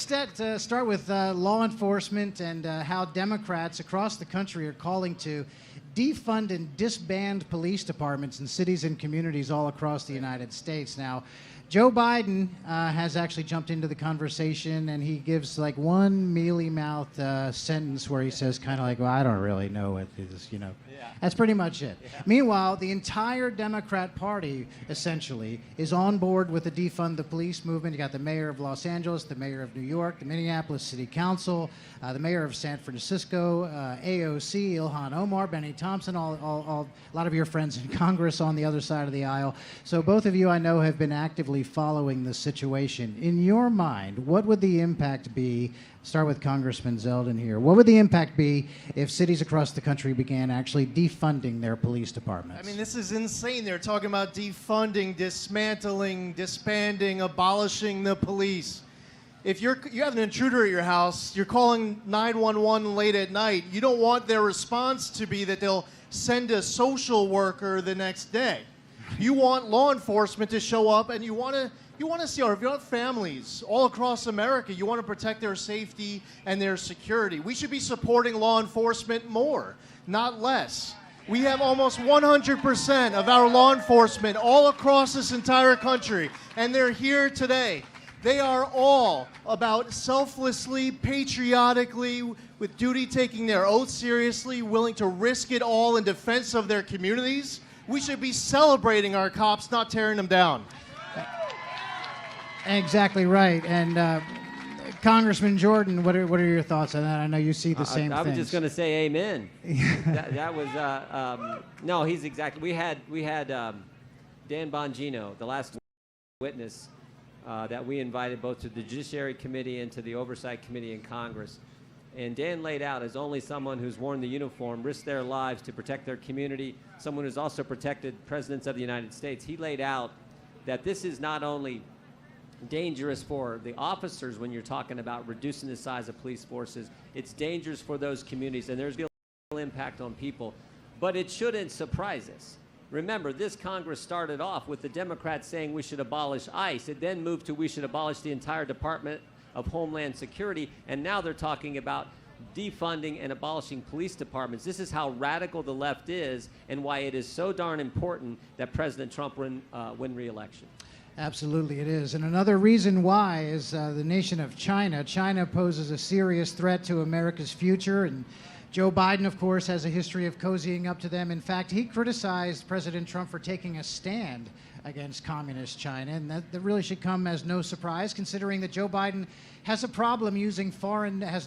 start with law enforcement and how Democrats across the country are calling to defund and disband police departments in cities and communities all across the United States. Now, Joe Biden has actually jumped into the conversation, and he gives like one mealy-mouthed sentence where he says kind of like, well, I don't really know what this, you know. Yeah. That's pretty much it. Yeah. Meanwhile, the entire Democrat Party, essentially, is on board with the defund the police movement. You got the mayor of Los Angeles, the mayor of New York, the Minneapolis City Council, the mayor of San Francisco, AOC, Ilhan Omar, Benny Thompson, a lot of your friends in Congress on the other side of the aisle. So both of you, I know, have been actively following the situation. In your mind, what would the impact be? Start with Congressman Zeldin here. What would the impact be if cities across the country began actually defunding their police departments? I mean, this is insane. They're talking about defunding, dismantling, disbanding, abolishing the police. If you have an intruder at your house, you're calling 911 late at night, you don't want their response to be that they'll send a social worker the next day. You want law enforcement to show up, and you want to see, or if you want families all across America, you want to protect their safety and their security. We should be supporting law enforcement more, not less. We have almost 100% of our law enforcement all across this entire country, and they're here today. They are all about selflessly, patriotically, with duty, taking their oath seriously, willing to risk it all in defense of their communities. We should be celebrating our cops, not tearing them down. Exactly right. And Congressman Jordan, what are your thoughts on that? I know you see the same thing. I was just going to say amen. that was no. He's exactly. We had Dan Bongino, the last witness that we invited both to the Judiciary Committee and to the Oversight Committee in Congress. And Dan laid out as only someone who's worn the uniform, risked their lives to protect their community, someone who's also protected presidents of the United States. He laid out that this is not only dangerous for the officers when you're talking about reducing the size of police forces, it's dangerous for those communities, and there's going to be an impact on people. But it shouldn't surprise us. Remember, this Congress started off with the Democrats saying we should abolish ICE. It then moved to we should abolish the entire Department of Homeland Security, and now they're talking about defunding and abolishing police departments. This is how radical the left is, and why it is so darn important that President Trump win re-election. Absolutely it is. And another reason why is the nation of China. China poses a serious threat to America's future, and Joe Biden, of course, has a history of cozying up to them. In fact, he criticized President Trump for taking a stand against communist China, and that really should come as no surprise, considering that Joe Biden has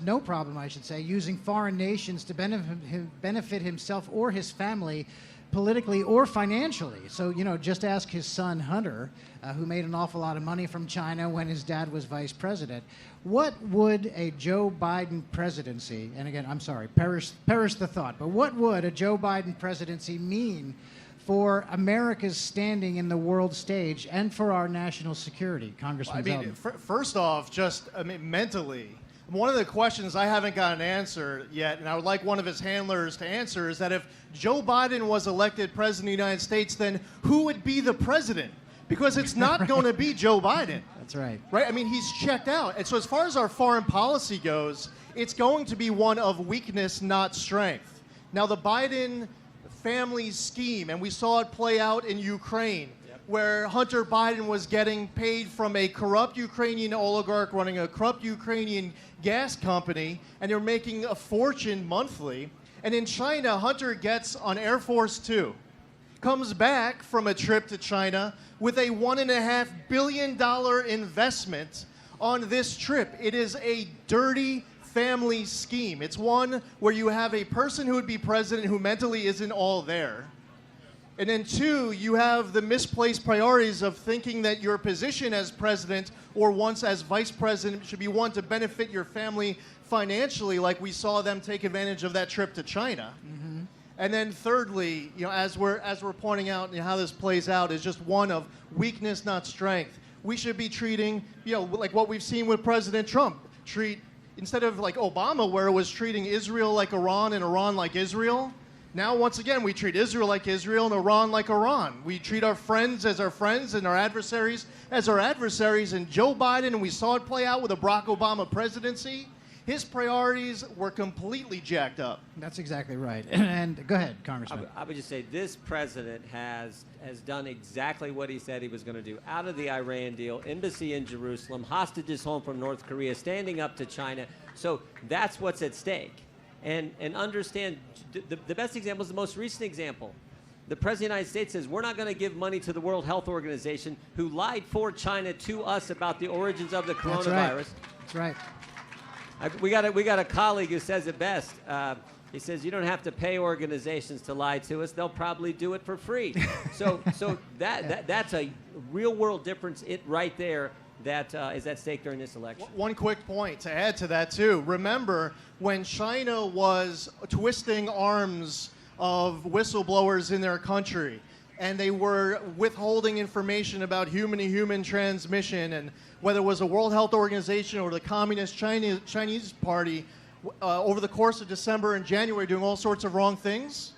no problem, I should say, using foreign nations to benefit himself or his family politically or financially. So, you know, just ask his son Hunter, who made an awful lot of money from China when his dad was vice president. What would a Joe Biden presidency, and again, I'm sorry, perish the thought, but what would a Joe Biden presidency mean for America's standing in the world stage and for our national security, Congressman Zeldin? First off, mentally, one of the questions I haven't got an answer yet, and I would like one of his handlers to answer, is that if Joe Biden was elected president of the United States, then who would be the president? Because it's not right. going to be Joe Biden. That's right. Right? I mean, he's checked out. And so as far as our foreign policy goes, it's going to be one of weakness, not strength. Now, the Biden family scheme, and we saw it play out in Ukraine, where Hunter Biden was getting paid from a corrupt Ukrainian oligarch running a corrupt Ukrainian gas company, and they're making a fortune monthly. And in China, Hunter gets on Air Force Two, comes back from a trip to China with a $1.5 billion investment on this trip. It is a dirty family scheme. It's one where you have a person who would be president who mentally isn't all there. And then two, you have the misplaced priorities of thinking that your position as president or once as vice president should be one to benefit your family financially, like we saw them take advantage of that trip to China. Mm-hmm. And then thirdly, you know, as we're pointing out, you know, how this plays out is just one of weakness, not strength. We should be treating, you know, like what we've seen with President Trump, instead of like Obama, where it was treating Israel like Iran and Iran like Israel, Now, once again, we treat Israel like Israel and Iran like Iran. We treat our friends as our friends and our adversaries as our adversaries. And Joe Biden, and we saw it play out with the Barack Obama presidency, his priorities were completely jacked up. That's exactly right. And go ahead, Congressman. I would just say this president has done exactly what he said he was going to do. Out of the Iran deal, embassy in Jerusalem, hostages home from North Korea, standing up to China. So that's what's at stake. And understand, the best example is the most recent example. The President of the United States says, we're not going to give money to the World Health Organization, who lied for China to us about the origins of the coronavirus. That's right. We got a colleague who says it best. He says, you don't have to pay organizations to lie to us. They'll probably do it for free. So that's a real world difference right there that is at stake during this election. One quick point to add to that, too. Remember, when China was twisting arms of whistleblowers in their country, and they were withholding information about human-to-human transmission, and whether it was the World Health Organization or the Communist Chinese Party, over the course of December and January doing all sorts of wrong things,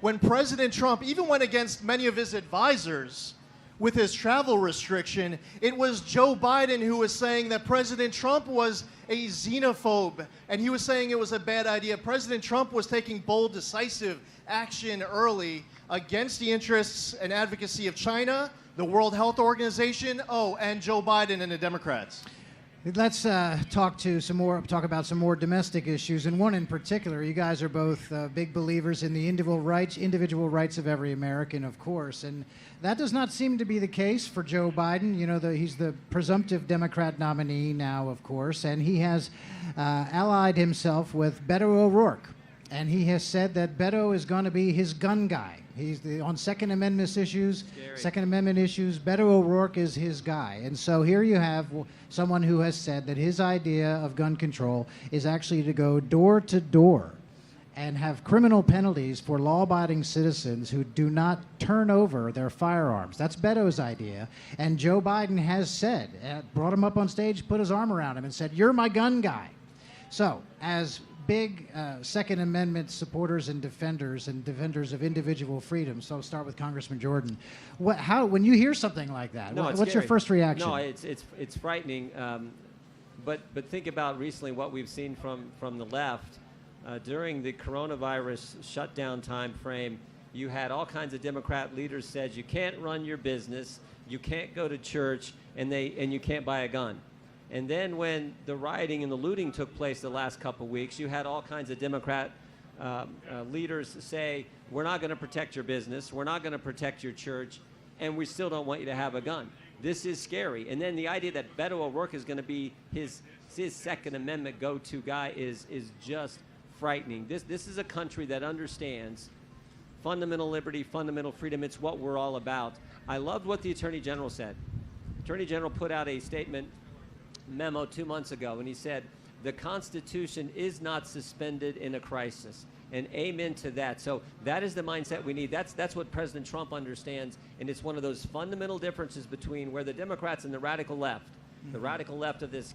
when President Trump even went against many of his advisors with his travel restriction, it was Joe Biden who was saying that President Trump was a xenophobe, and he was saying it was a bad idea. President Trump was taking bold, decisive action early against the interests and advocacy of China, the World Health Organization, and Joe Biden and the Democrats. Let's talk about some more domestic issues, and one in particular. You guys are both big believers in the individual rights of every American, of course, and that does not seem to be the case for Joe Biden. You know, he's the presumptive Democrat nominee now, of course, and he has allied himself with Beto O'Rourke, and he has said that Beto is going to be his gun guy. He's on Second Amendment issues. Beto O'Rourke is his guy. And so here you have someone who has said that his idea of gun control is actually to go door to door and have criminal penalties for law-abiding citizens who do not turn over their firearms. That's Beto's idea. And Joe Biden has said, brought him up on stage, put his arm around him and said, "You're my gun guy." So as big Second Amendment supporters and defenders of individual freedom. So I'll start with Congressman Jordan. When you hear something like that, what's your first reaction? No, it's frightening. But think about recently what we've seen from the left. During the coronavirus shutdown time frame, you had all kinds of Democrat leaders said you can't run your business, you can't go to church, and you can't buy a gun. And then when the rioting and the looting took place the last couple of weeks, you had all kinds of Democrat leaders say, we're not going to protect your business, we're not going to protect your church, and we still don't want you to have a gun. This is scary. And then the idea that Beto O'Rourke is going to be his Second Amendment go-to guy is just frightening. This is a country that understands fundamental liberty, fundamental freedom. It's what we're all about. I loved what the Attorney General said. Attorney General put out a memo 2 months ago, and he said, the Constitution is not suspended in a crisis. And amen to that. So that is the mindset we need. That's what President Trump understands, and it's one of those fundamental differences between where the Democrats and the radical left, the radical left of this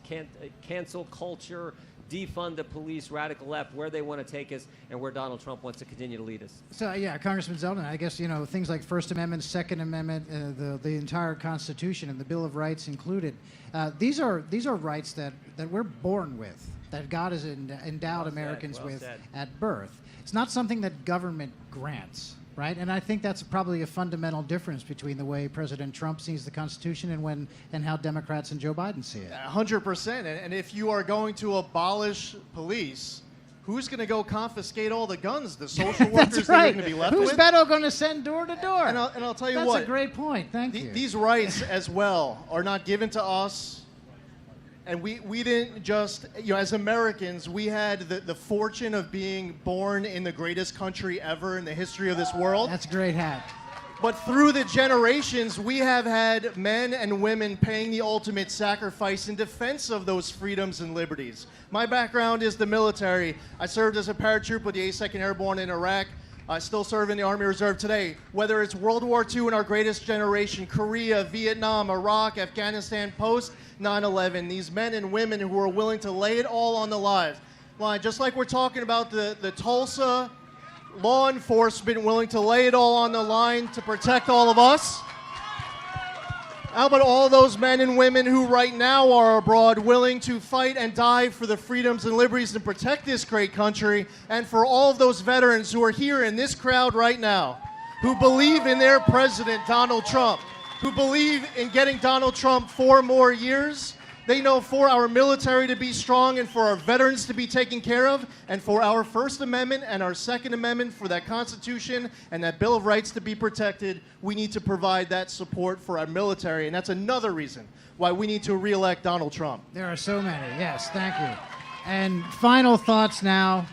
cancel culture, defund the police, radical left, where they want to take us, and where Donald Trump wants to continue to lead us. So yeah, Congressman Zeldin, I guess things like First Amendment, Second Amendment, the entire Constitution and the Bill of Rights included. These are rights that we're born with, that God has endowed Americans with at birth. It's not something that government grants, right? And I think that's probably a fundamental difference between the way President Trump sees the Constitution and how Democrats and Joe Biden see it. 100%. And if you are going to abolish police, who's going to go confiscate all the guns? The social workers that you're going to be left Who's with? Beto going to send door to door? And I'll tell you what. what. That's a great point. Thank you. These rights as well are not given to us. And we didn't just, as Americans, we had the fortune of being born in the greatest country ever in the history of this world. That's a great hat. But through the generations, we have had men and women paying the ultimate sacrifice in defense of those freedoms and liberties. My background is the military. I served as a paratrooper with the 82nd Airborne in Iraq. I still serve in the Army Reserve today. Whether it's World War II in our greatest generation, Korea, Vietnam, Iraq, Afghanistan, post 9/11, these men and women who are willing to lay it all on the line. Just like we're talking about the Tulsa law enforcement willing to lay it all on the line to protect all of us? How about all those men and women who right now are abroad willing to fight and die for the freedoms and liberties and protect this great country? And for all of those veterans who are here in this crowd right now, who believe in their president, Donald Trump, who believe in getting Donald Trump 4 more years. They know for our military to be strong and for our veterans to be taken care of and for our First Amendment and our Second Amendment for that Constitution and that Bill of Rights to be protected, we need to provide that support for our military. And that's another reason why we need to re-elect Donald Trump. There are so many. Yes, thank you. And final thoughts now.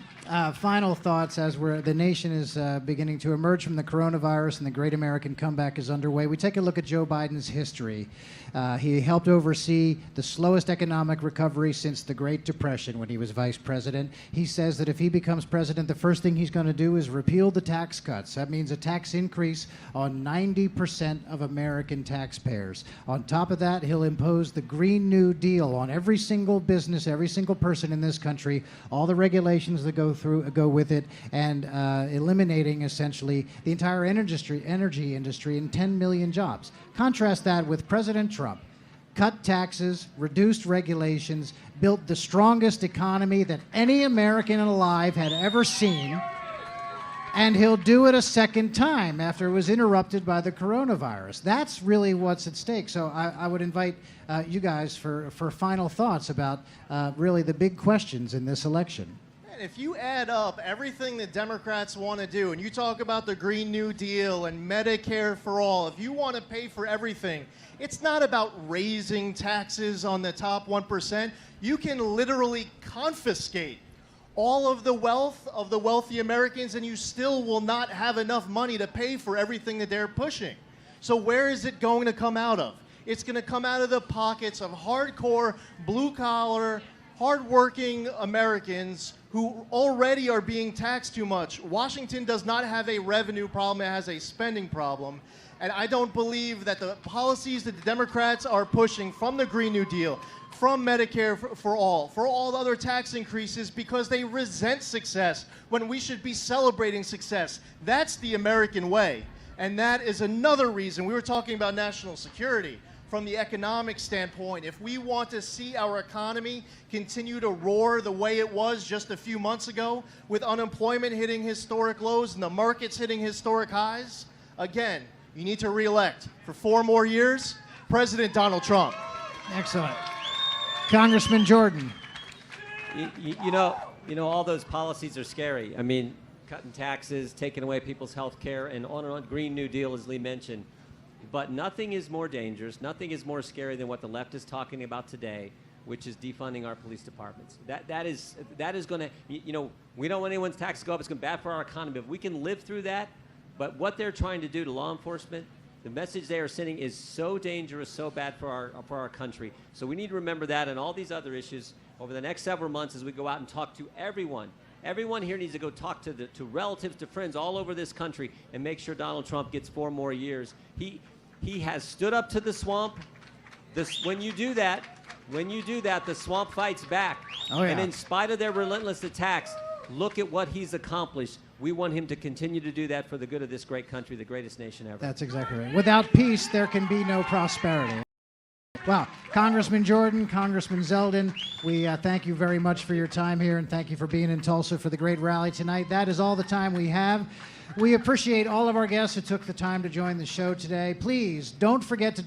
Final thoughts as the nation is beginning to emerge from the coronavirus and the great American comeback is underway. We take a look at Joe Biden's history. He helped oversee the slowest economic recovery since the Great Depression when he was vice president. He says that if he becomes president, the first thing he's going to do is repeal the tax cuts. That means a tax increase on 90% of American taxpayers. On top of that, he'll impose the Green New Deal on every single business, every single person in this country, all the regulations that go with it, and eliminating essentially the entire energy industry and 10 million jobs. Contrast that with President Trump. Cut taxes, reduced regulations, built the strongest economy that any American alive had ever seen, and he'll do it a second time after it was interrupted by the coronavirus. That's really what's at stake. So I would invite you guys for final thoughts about really the big questions in this election. If you add up everything that Democrats want to do, and you talk about the Green New Deal and Medicare for all, if you want to pay for everything, it's not about raising taxes on the top 1%. You can literally confiscate all of the wealth of the wealthy Americans, and you still will not have enough money to pay for everything that they're pushing. So where is it going to come out of? It's going to come out of the pockets of hardcore, blue-collar, hardworking Americans who already are being taxed too much. Washington does not have a revenue problem, it has a spending problem. And I don't believe that the policies that the Democrats are pushing from the Green New Deal, from Medicare for all the other tax increases, because they resent success when we should be celebrating success. That's the American way. And that is another reason. We were talking about national security. From the economic standpoint, if we want to see our economy continue to roar the way it was just a few months ago, with unemployment hitting historic lows and the markets hitting historic highs, again, you need to re-elect for 4 more years President Donald Trump. Excellent. Congressman Jordan. You know, all those policies are scary. I mean, cutting taxes, taking away people's health care, and on. Green New Deal, as Lee mentioned. But nothing is more dangerous, nothing is more scary than what the left is talking about today, which is defunding our police departments. That is going to, we don't want anyone's taxes to go up. It's going to be bad for our economy. If we can live through that, but what they're trying to do to law enforcement, the message they are sending is so dangerous, so bad for our country. So we need to remember that and all these other issues over the next several months as we go out and talk to everyone. Everyone here needs to go talk to relatives, to friends all over this country and make sure Donald Trump gets 4 more years. He has stood up to the swamp. When you do that, the swamp fights back. Oh, yeah. And in spite of their relentless attacks, look at what he's accomplished. We want him to continue to do that for the good of this great country, the greatest nation ever. That's exactly right. Without peace, there can be no prosperity. Well, Congressman Jordan, Congressman Zeldin, we thank you very much for your time here, and thank you for being in Tulsa for the great rally tonight. That is all the time we have. We appreciate all of our guests who took the time to join the show today. Please don't forget to